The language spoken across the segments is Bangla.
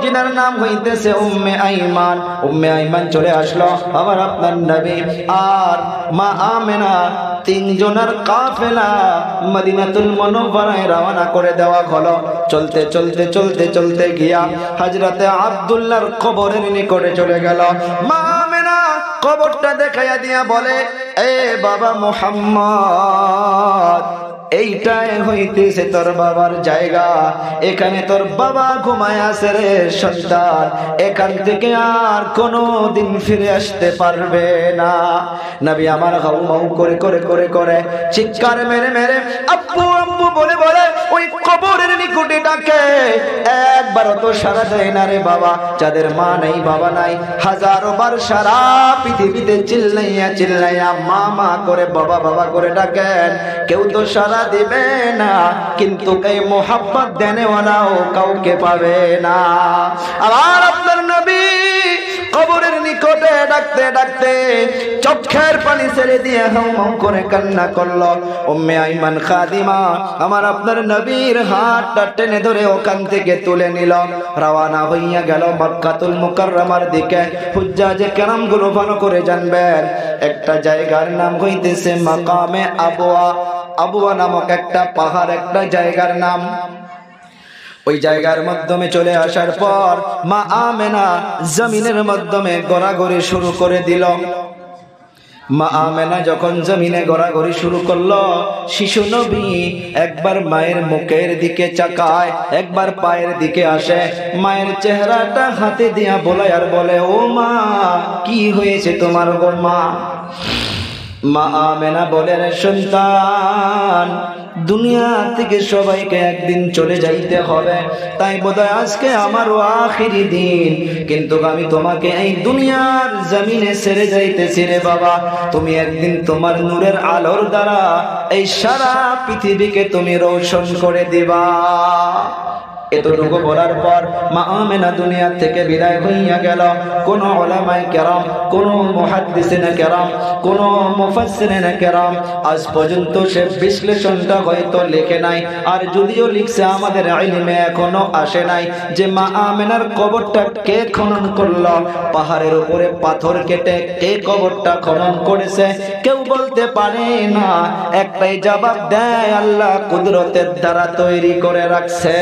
जिनार नाम হইতেছে উম্মে আইমান। উম্মে আইমান চলে আসলো আমার আপনার নবী আর মা আমেনা, তিনজনের কাফেলা মদিনাতুল মুনাওয়ারায় রওনা করে দেওয়া হলো। চলতে চলতে চলতে চলতে গিয়া হযরতে আব্দুল্লাহর কবরের নিকটে চলে গেল। মা আমেনা কবরটা দেখাইয়া দিয়া বলে, এ বাবা মুহাম্মদ, এইটাই হইতেছে তোর বাবার জায়গা, এখানে তোর বাবা ঘুমায় আছে রে সন্তান, এখান থেকে আর কোনো দিন ফিরে আসতে পারবে না। নবী আমার হাউ মাউ করে করে করে করে চিৎকার মেরে মেরে আব্বু আব্বু বলে বলে ওই কবরের নিকটে ডাকে। একবারও তো সারা দেয় না রে বাবা। যাদের মা নাই বাবা নাই হাজারো বার সারা পৃথিবীতে চিল্লাইয়া চিল্লাইয়া মা মা করে বাবা বাবা করে ডাকেন, কেউ তো সারা দিবে না। কিন্তু এই মোহাব্বত দেনেওয়ালাও কাউকে পাবে না। আবার আপনার নবী কবরের নিকটে ডাকতে ডাকতে চোখের পানি ছেড়ে দিয়ে হাউ মাউ করে কান্না করলো। উম্মে আইমান খাদিমা আমার আপনার নবীর হাতটা টেনে ধরে ওখান থেকে তুলে নিল। রওনা হইয়া গেল মক্কাতুল মুকাররমার দিকে। হুজ্জাজে কেরামগুলো ভালো করে জানবেন, একটা জায়গার নাম হইতেছে মাকামে আবওয়া। আবওয়া নামক একটা পাহাড়, একটা জায়গার নাম। ওই জায়গার মাধ্যমে চলে আসার পর মা আমেনা জমিনের মাধ্যমে গড়াগড়ি শুরু করে দিল। মা আমেনা যখন জমিনে গড়াগড়ি শুরু করলো, শিশু নবী একবার মায়ের মুখের দিকে চাকায়, একবার পায়ের দিকে আসে। মায়ের চেহারাটা হাতে দিয়া বলায় আর বলে, ও মা, কি হয়েছে তোমার গো মা? মা আমেনা বলে, রে সন্তান, দুনিয়া থেকে সবাইকে একদিন চলে যাইতে হবে, তাই বোধহয় আজকে আমারও আখিরি দিন, কিন্তু আমি তোমাকে এই দুনিয়ার জমিনে ছেড়ে যাইতেছি রে বাবা। তুমি একদিন তোমার নূরের আলোর দ্বারা এই সারা পৃথিবীকে তুমি রোশন করে দিবা। এতটুকু বলার পর মা আমেনা দুনিয়া থেকে বিদায় হইয়া গেল। কোন উলামায়ে কেরাম, কোন মুহাদ্দিসিনে কেরাম, কোন মুফাসসিরিনে কেরাম আজ পর্যন্ত সে বিশ্লেষণটা হয়তো লেখে নাই। আর যদিও লিখছে, আমাদের ইলমে এখনো আসে নাই যে মা আমেনার কবরটা কে খনন করলো, পাহাড়ের উপরে পাথর কেটে কে কবরটা খনন করেছে কেউ বলতে পারে না। একটাই জবাব দেয়, আল্লাহ কুদরতের দ্বারা তৈরি করে রাখছে।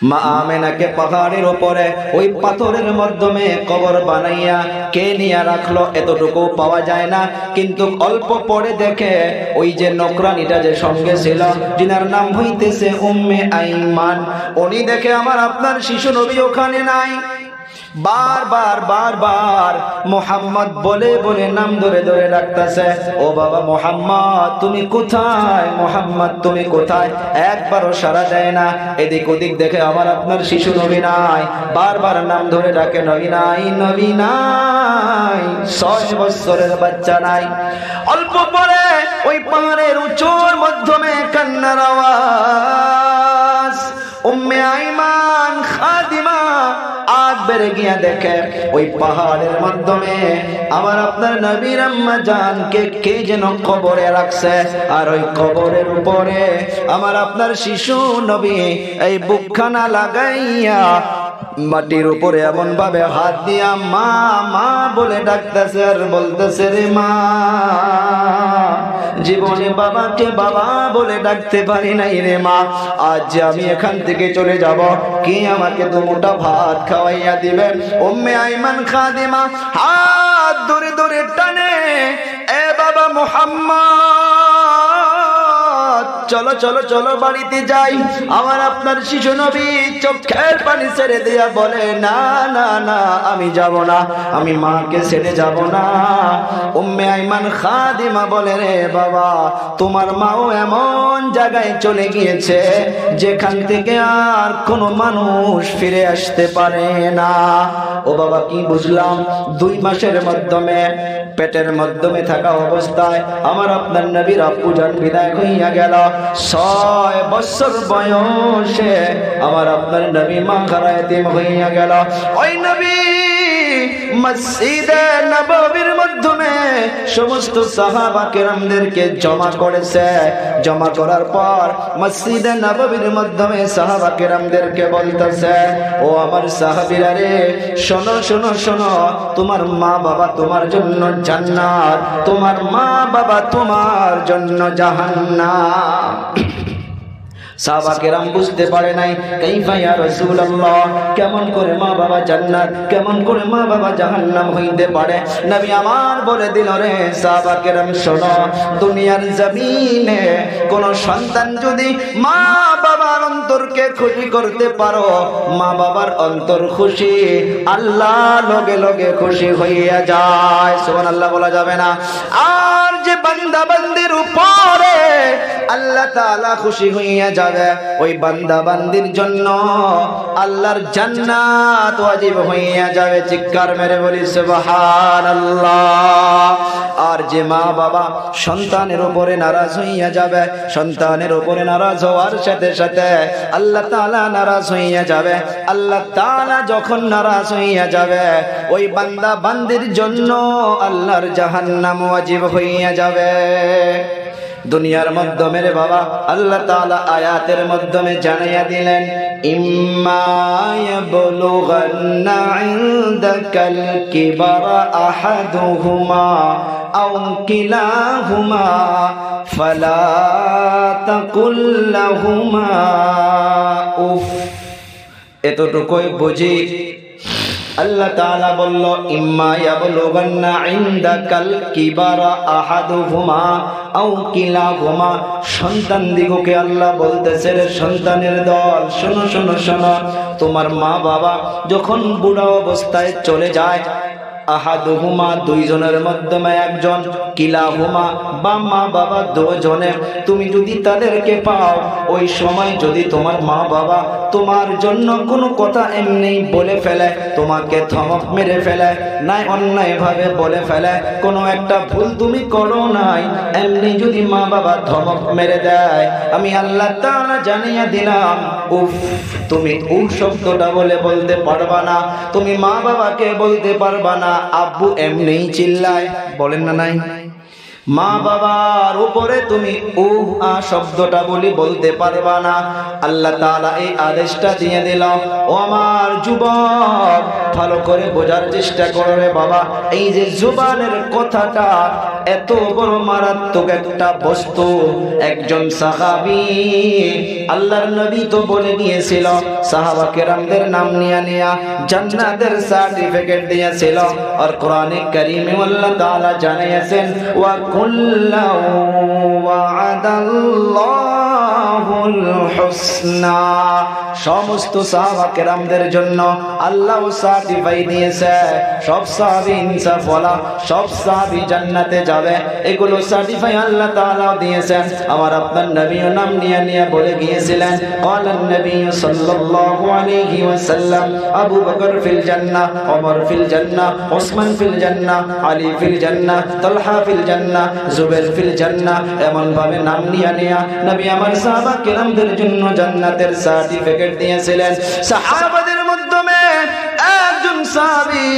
মা আমেনাকে পাহাড়ের উপরে ওই পাথরের মাধ্যমে কবর বানাইয়া কে নিয়ে রাখলো এতটুকু পাওয়া যায় না। কিন্তু অল্প পরে দেখে ওই যে নকরানিটা যে সঙ্গে ছিল, যিনার নাম হইতেছে উম্মে আইমান, উনি দেখে আমার আপনার শিশু নবী ওখানে নাই। বারবার বারবার মোহাম্মদ বলে বলে নাম ধরে ধরে ডাকতেছে, ও বাবা মোহাম্মদ তুমি কোথায়, মোহাম্মদ তুমি কোথায়? একবারও সাড়া দেয় না। এদিক ওদিক দেখে আমার আপনার শিশু নবী নাই, বারবার নাম ধরে ডাকে, নবী নাই, নবী নাই। 6 বছরের বাচ্চা নাই। অল্প পরে ওই পাহাড়ের উঁচুর মাধ্যমে কান্নার আওয়াজ। উম্মে আইমান খাদিমা আগ বেড়ে গিয়া দেখে ওই পাহাড়ের মাধ্যমে আমার আপনার নবীর আম্মা জানকে কে যেন কবরে রাখছে। আর ওই কবরের উপরে আমার আপনার শিশু নবী এই বুকখানা লাগাইয়া মাটির উপরে এমন ভাবে হাত দিয়া মা মা বলে ডাকতেছে আর বলতেছে, রে মা, জীবনে বাবাকে বাবা বলে ডাকতে পারি নাই রে মা। আজ যে আমি এখান থেকে চলে যাব, কে আমাকে দুমুঠা ভাত খাওয়াইয়া দিবেন? উম্মে আইমান খাদিমা হাত ধরে ধরে টানে, এ বাবা মুহাম্মদ, চলো চলো চলো বাড়িতে যাই। আমার আপনার শিশু নবী চোখের পানি ছেড়ে দিয়া বলে, না না না, আমি যাব না, আমি মাকে ছেড়ে যাব না। উম্মে আইমান খাদিমা বলে, রে বাবা, তোমার মাও এমন জায়গায় চলে গিয়েছে যেখান থেকে আর কোনো মানুষ ফিরে আসতে পারে না। ও বাবা, কি বুঝলাম? 2 মাসের মাধ্যমে পেটের মাধ্যমে থাকা অবস্থায় আমার আপনার নবীর আব্বু জান বিদায় হইয়া গেল। 6 বছর বয়সে আমার আপনার নবী মা খারা এতিম হইয়া গেল। ওই নবী মসজিদে নববীর মাধ্যমে সমস্ত সাহাবা কেরামদেরকে জমা করেছে। জমা করার পর মসজিদে নববীর মাধ্যমে সাহাবা কেরামদেরকে বলতেছে, ও আমার সাহাবীরা রে, শোনো শোনো শোনো, তোমার মা বাবা তোমার জন্য জান্নাত, তোমার মা বাবা তোমার জন্য জাহান্নাম। সাহাবা কেরাম বুঝতে পারে নাই, কাইফা ইয়া রাসূলুল্লাহ, কেমন করে মা বাবা জান্নাত, কেমন করে মা বাবা জাহান্নাম হইতে পারে? নবী আমার বলে দিল, রে সাহাবা কেরাম শোনো, দুনিয়ার জমিনে কোন সন্তান যদি মা বাবার অন্তরকে খুশি করতে পারো, মা বাবার অন্তর খুশি, আল্লাহ লগে লগে খুশি হইয়া যায়। সুবহানাল্লাহ বলা যাবে না? আর যে বান্দা বান্দির উপরে আল্লাহ তাআলা খুশি হইয়া যাবে, ওই বান্দা বান্দির জন্য আল্লাহর জান্নাত ওয়াজিব হইয়া যাবে। চিৎকার মেরে বলি সুবহানাল্লাহ। আর যে মা বাবা সন্তানের উপরে নারাজ হইয়া যাবে, সন্তানের উপরে নারাজ হওয়ার সাথে সাথে আল্লাহ তাআলা নারাজ হইয়া যাবে। আল্লাহ তাআলা যখন নারাজ হইয়া যাবে, ওই বান্দা বান্দির জন্য আল্লাহর জাহান্নাম ওয়াজিব হইয়া যাবে। দুনিয়ার মাধ্যমে রে বাবা আল্লাহ তাআলা আয়াতের মাধ্যমে জানাইয়া দিলেন, ইম্মা ইয়াবলুগান্না ইনদাকাল কিবারা আহাদুহুমা আও কিলাহুমা ফালা তাকুল লাহুমা উফ। এতটুকুই বুঝি। আল্লাহ তাআলা বলল, ইম্মা ইয়াবলুগান্না ইনদাকাল কিবারা আহাদুহুমা আও কিলাহুমা। সন্তান দিগকে আল্লাহ বলতেছে, রে সন্তানের দল, শোনো শোনো শোনো, তোমার মা বাবা যখন বুড়া অবস্থায় চলে যায়, আহাদুহুমা দুইজনের মাধ্যমে একজন, কিলাহুমা বা মা বাবা দুজনে, তুমি যদি তাদেরকে পাও, ওই সময় যদি তোমার মা বাবা তোমার জন্য কোনো কথা এমনি বলে ফেলে, তোমাকে ধমক মেরে ফেলে, নাই অন্যায় ভাবে বলে ফেলে, কোনো একটা ভুল তুমি করো নাই, এমনি যদি মা বাবা ধমক মেরে দেয়, আমি আল্লাহ তাআলা জানিয়ে দিলাম, উফ, তুমি উফ শব্দটা বলতে পারবা না। তুমি মা বাবাকে বলতে পারবা না, আব্বু এমনি চিল্লায়, বলেন না নাই? মা বাবার উপরে তুমি উহ আ শব্দটা বলতে পারবা না। আল্লাহ তাআলা এই আদেশটা দিয়ে দিল। ও আমার যুবক, ভালো করে বোঝার চেষ্টা করো রে বাবা, এই যে জুবানের কথাটা এত বড় মারাত্মক একটা বস্তু। একজন সাহাবী, আল্লাহর নবী তো বলে গিয়েছিল, সাহাবা কেরামদের নাম নিয়া জান্নাতের সার্টিফিকেট দিয়েছিল। আর কোরআনে কারীমে আল্লাহ তাআলা জানিয়েছেন, ওয়া কুল্লাউ ওয়া'দাল্লাহুল হুসনা। সমস্ত সাহাবা কেরামদের জন্য আল্লাহ সার্টিফাই দিয়েছে, সব সাহাবী ইনসাফওয়ালা, সব সাহাবী জান্নাতে যাবে, এগুলো সার্টিফাই আল্লাহ তাআলা দিয়েছেন। আমার আপনার নবীও নাম নিয়ে বলে গিয়েছিলেন, ক্বালান নবী সাল্লাল্লাহু আলাইহি ওয়াসাল্লাম, আবু বকর ফিল জান্নাহ, ওমর ফিল জান্নাহ, ওসমান ফিল জান্নাহ, আলী ফিল জান্নাহ, তালহা ফিল জান্নাহ, জুবাইর ফিল জান্নাহ। এমন ভাবে নাম নিয়ে নবী আমার সাহাবা কেরামদের জন্য জান্নাতের সার্টিফিকেট দিয়েছিলেন। সাহাবাদের মাধ্যমে একজন সাহাবী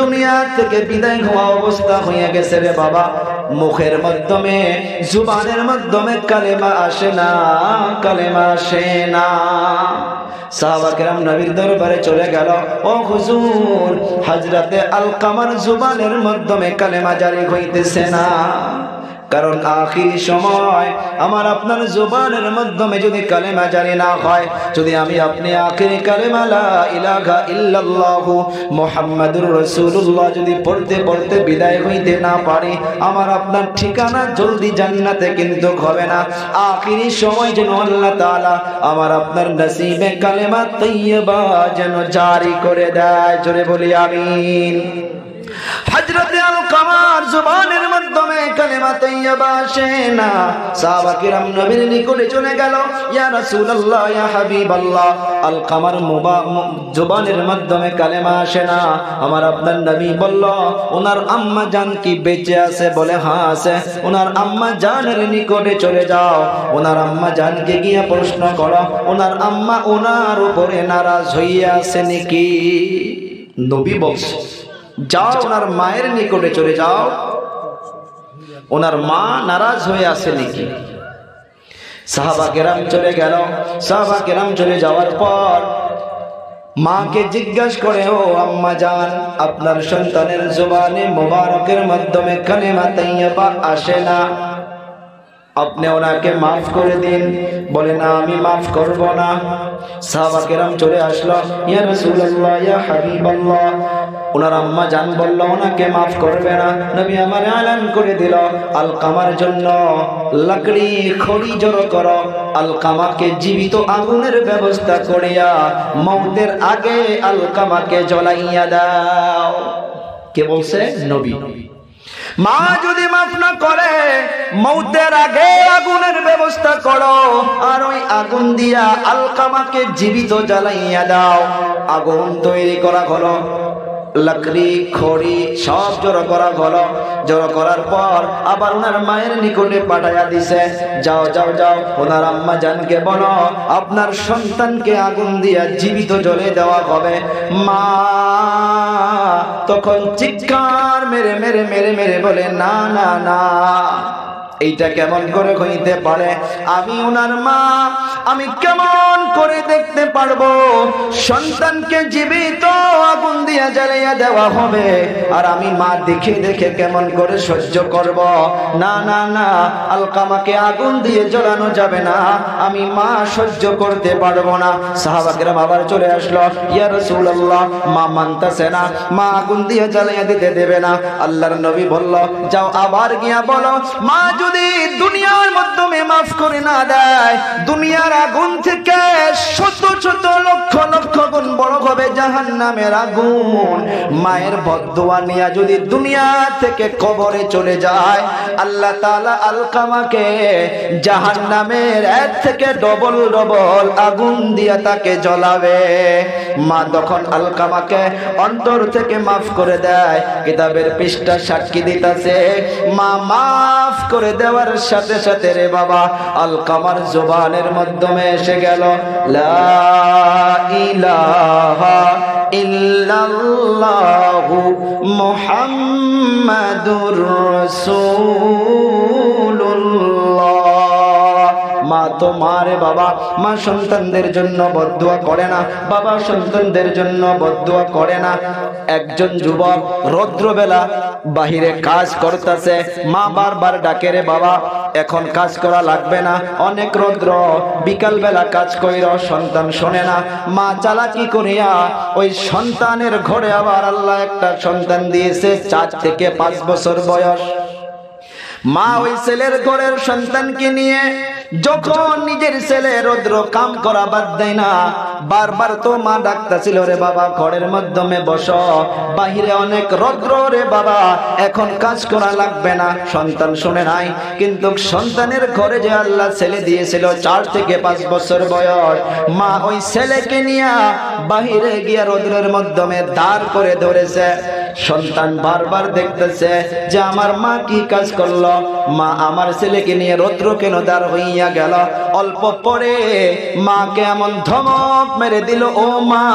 দুনিয়া থেকে বিদায় হওয়া অবস্থা হয়ে গেছে রে বাবা, মুখের মাধ্যমে, জুবানের মাধ্যমে কালেমা আসে না, কালেমা আসে না। সাহাবা কেরাম নবীর দরবারে চলে গেল, ও হুজুর, হযরতে আলকামার জুবানের মাধ্যমে কালেমা জারি হইতেছে না। কারণ আখির সময় আমার আপনার জুবানের মাধ্যমে যদি কালেমা জারি না হয়, যদি আমি আপনি আখিরি কালেমা লা ইলাহা ইল্লাল্লাহু মুহাম্মাদুর রাসূলুল্লাহ যদি পড়তে পড়তে বিদায় হইতে না পারি, আমার আপনার ঠিকানা জলদি জান্নাতে কিন্তু হবে না। আখিরি সময় যেন আল্লাহ তাআলা আমার আপনার নসিবে কালেমা তাইয়্যিবা যেন জারি করে দেয়। জোরে বলি আমিন। হযরতে আলকামার জুবানের মাধ্যমে কালেমা তাইয়্যিবা আসে না। সাহাবা কিরাম নবীর নিকটে চলে গেল, ইয়া রাসূলুল্লাহ, ইয়া হাবিবাল্লাহ, আলকামার জুবানের মাধ্যমে কালেমা আসে না। আমার আপনার নবী বলল, ওনার আম্মা জান কি বেঁচে আছে? বলে হ্যাঁ আছে। ওনার আম্মা জানের নিকটে চলে যাও, ওনার আম্মা জানকে গিয়ে প্রশ্ন করো, ওনার আম্মা ওনার উপরে নারাজ হইয়া আছে নাকি? নবী বলছে, যাও ওনার মায়ের নিকটে চলে যাও, ওনার মা নারাজ হয়ে আছে নাকি। সাহাবা কেরাম চলে গেল। সাহাবা কেরাম চলে যাওয়ার পর মাকে জিজ্ঞাসা করে, ও আম্মা জান, আপনার সন্তানের জবানে মোবারকের মাধ্যমে কালেমা তাইয়্যিবা আসে না, আপনি ওনাকে মাফ করে দিন। বলে, না, আমি মাফ করব না। সাহাবা কেরাম চলে আসলো, ইয়া রাসূলুল্লাহ, ইয়া হাবিবাল্লাহ, ওনার আম্মা জান বলল ওনাকে মাফ করবে না। নবী আমার এলান করে দিল, আলকামার জন্য লাকড়ি খড়ি জড়ো করো, আলকামাকে জীবিত আগুনের ব্যবস্থা করিয়া মওতের আগে আলকামাকে জ্বলাইয়া দাও। কে বলছে? নবী। মা যদি মাফ না করে, মওতের আগে আগুনের ব্যবস্থা করো, আর ওই আগুন দিয়া আলকামাকে জীবিত জ্বালাইয়া দাও। আগুন তৈরি করা হলো, লাকড়ি খড়ি সব জড়ো করা হলো। জড়ো করার পর আবার ওনার মায়ের নিকটে পাঠাইয়া দিছে, যাও যাও যাও, ওনার আম্মা জানকে বলো আপনার সন্তানকে আগুন দিয়া জীবিত জ্বলে দেওয়া হবে। মা তখন চিৎকার মেরে মেরে মেরে মেরে বলে, না না না, এইটা কেমন করে হইতে পারে? আমি ওনার মা, আমি কেমন করে দেখতে পারবো সন্তানকে জীবিত আগুন দিয়ে জ্বালিয়ে দেওয়া হবে, আর আমি মা দেখে দেখে কেমন করে সহ্য করব? না না না, আলকামাকে আগুন দিয়ে জ্বালানো যাবে না, আমি মা সহ্য করতে পারবো না। সাহাবা কেরাম আবার চলে আসলো, ইয়া রাসূলুল্লাহ, মা মানতেছে না, মা আগুন দিয়ে জ্বালিয়ে দিতে দেবে না। আল্লাহর নবী বলল, যাও আবার গিয়া বলো, মা যদি দুনিয়ার মাধ্যমে মাফ করে না দেয়, দুনিয়ার আগুন থেকে শত শত লক্ষ লক্ষ গুণ বড় হবে জাহান্নামের আগুন। মায়ের বদদুয়া নিয়ে যদি দুনিয়া থেকে কবরে চলে যায়, আল্লাহ তাআলা আলকামাকে জাহান্নামের এর থেকে ডবল ডবল আগুন দিয়ে তাকে জ্বলাবে। মা তখন আলকামাকে অন্তর থেকে মাফ করে দেয়। কিতাবের পৃষ্ঠা সাক্ষী দিতেছে, মা মাফ করে দেওয়ার সাথে সাথে রে বাবা, আলকামার জবানের মাধ্যমে এসে গেল, লা ইলাহা ইল্লাল্লাহু মুহাম্মাদুর রাসূলুল্লাহ। মা তো মারে বাবা, মা সন্তানদের জন্য বদদুয়া করে না, বাবা সন্তানদের জন্য বদদুয়া করে না। একজন যুবক রৌদ্রবেলা বাহিরে কাজ করতেছে, মা বারবার ডাকে, রে বাবা এখন কাজ করা লাগবে না, অনেক রৌদ্র, বিকাল বেলা কাজ কইর। সন্তান শোনে না। মা চালাকি করিয়া ওই সন্তানের ঘরে আবার আল্লাহ একটা সন্তান দিয়েছে, 4 থেকে 5 বছর বয়স। মা ওই ছেলের ঘরের সন্তানকে নিয়ে যখন নিজের ছেলে রৌদ্র কাম করা বাদ দেয় না, বারবার তো মা ডাকতেছিল, রে বাবা ঘরের মাধ্যমে বসো, বাহিরে অনেক রৌদ্র রে বাবা, এখন কাজ করা লাগবে না। সন্তান শুনে নাই। কিন্তু সন্তানের ঘরে যে আল্লাহ ছেলে দিয়েছিল 4 থেকে 5 বছর বয়স, মা ওই ছেলেকে নিয়ে বাহিরে গিয়া রৌদ্রের মাধ্যমে দাঁড় করে ধরেছে। সন্তান বারবার দেখতেছে যে আমার মা কি কাজ করলো, মা আমার ছেলেকে নিয়ে রৌদ্র কেন দাঁড় হইয়া গেল। অল্প পরে মাকে এমন ধমক মেরে দিল, ও মা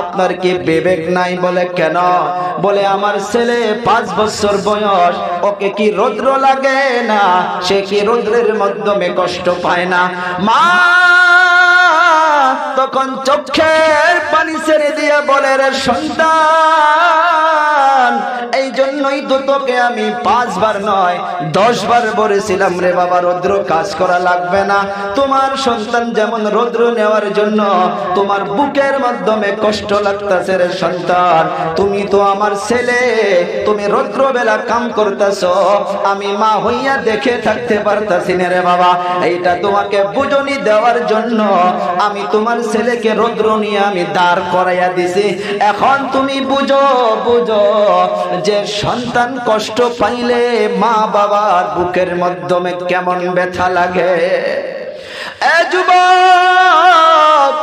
আপনার কি বিবেক নাই? বলে, কেন? বলে, আমার ছেলে 5 বছর বয়স, ওকে কি রৌদ্র লাগে না? সে কি রৌদ্রের মাধ্যমে কষ্ট পায় না? মা তখন চোখের পানি ছেড়ে দিয়ে বলে, রে সন্তান, এই জন্যই তো তোকে আমি 5 বার নয় 10 বার বলেছিলাম, রে বাবা রৌদ্র কাজ করা লাগবে না। তোমার সন্তান যেমন রৌদ্র নেওয়ার জন্য তোমার বুকের মাধ্যমে কষ্ট লাগতেছে, রে সন্তান, তুমি তো আমার ছেলে, তুমি রৌদ্র বেলা কাম করতেছো, আমি মা হইয়া দেখে থাকতে পারতাছি না রে বাবা। এইটা তোমাকে বুঝনি দেওয়ার জন্য আমি তোমার ছেলেকে রৌদ্র নিয়ে আমি দাঁড় করাইয়া দিছি। এখন তুমি বুঝো বুঝো যে সন্তান কষ্ট পাইলে মা বাবার বুকের মাধ্যমে কেমন ব্যথা লাগে। এ যুবক,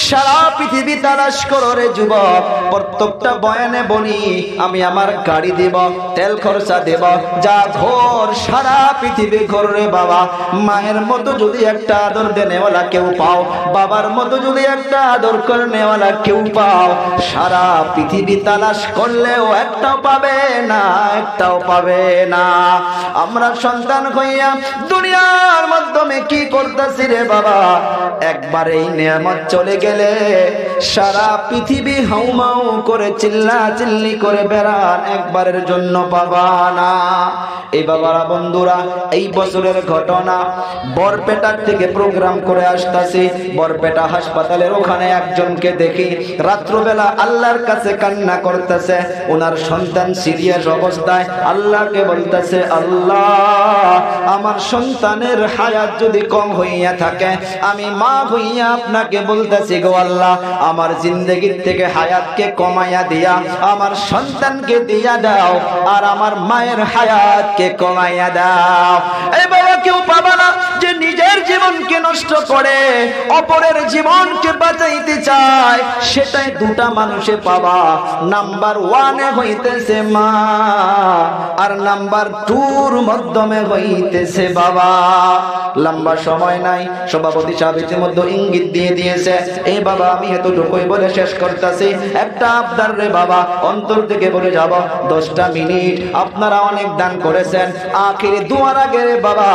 সারা পৃথিবী তালাশ করো রে যুবক, প্রত্যেকটা বয়ানে বলি আমি আমার গাড়ি দেব, তেল খরচা দেব, যা ঘর সারা পৃথিবী ঘর রে বাবা। মায়ের মতো যদি একটা আদর দেনেওয়ালা কেউ পাও, বাবার মতো যদি একটা আদর করে নেওয়ালা কেউ পাও, সারা পৃথিবী তালাশ করলেও একটাও পাবে না, একটাও পাবে না। আমরা সন্তান হইয়া দুনিয়ার মাধ্যমে কি করতেছি রে বাবা, একবার এই নিয়ামত চলে গেলে সারা পৃথিবী হাউমাউ করে চিল্লা চিল্লি করে বেড়ান, একবারের জন্য পাবা না। এই বাবারা বন্ধুরা, এই বছরের ঘটনা, বরপেটার থেকে প্রোগ্রাম করে আসতেছি, বরপেটা হাসপাতালের ওখানে একজনকে দেখি রাত্রবেলা আল্লাহর কাছে কান্না করতেছে। ওনার সন্তান সিরিয়াস অবস্থায় আল্লাহকে বলতেছে, আল্লাহ আমার সন্তানের হায়াত যদি কম হইয়া থাকে, আমি মা হইয়া আপনাকে বলতেছি গো আল্লাহ, আমার জিন্দগির থেকে হায়াতকে কমাইয়া দিয়া আমার সন্তানকে দিয়া দাও, আর আমার মায়ের হায়াতকে কমাইয়া দাও। এই বাবা কেউ পাবা না যে নিজের জীবনকে নষ্ট করে অপরের জীবনকে বাঁচাইতে চায়, সেটাই দুটা মানুষে পাবা। নাম্বার 1 হইতেছে মা, আর নাম্বার 2 মাধ্যমে হইতেছে বাবা। লম্বা সময় নাই, সভাপতি সাহেব ইতিমধ্যে ইঙ্গিত দিয়ে দিয়েছে। এই বাবা আমি এতটুকুই বলে শেষ করতেছি, একটা আবদার রে বাবা, অন্তর থেকে বলে যাব, 10টা মিনিট আপনারা অনেক দান করেছেন, আখিরি দুয়ার আগে রে বাবা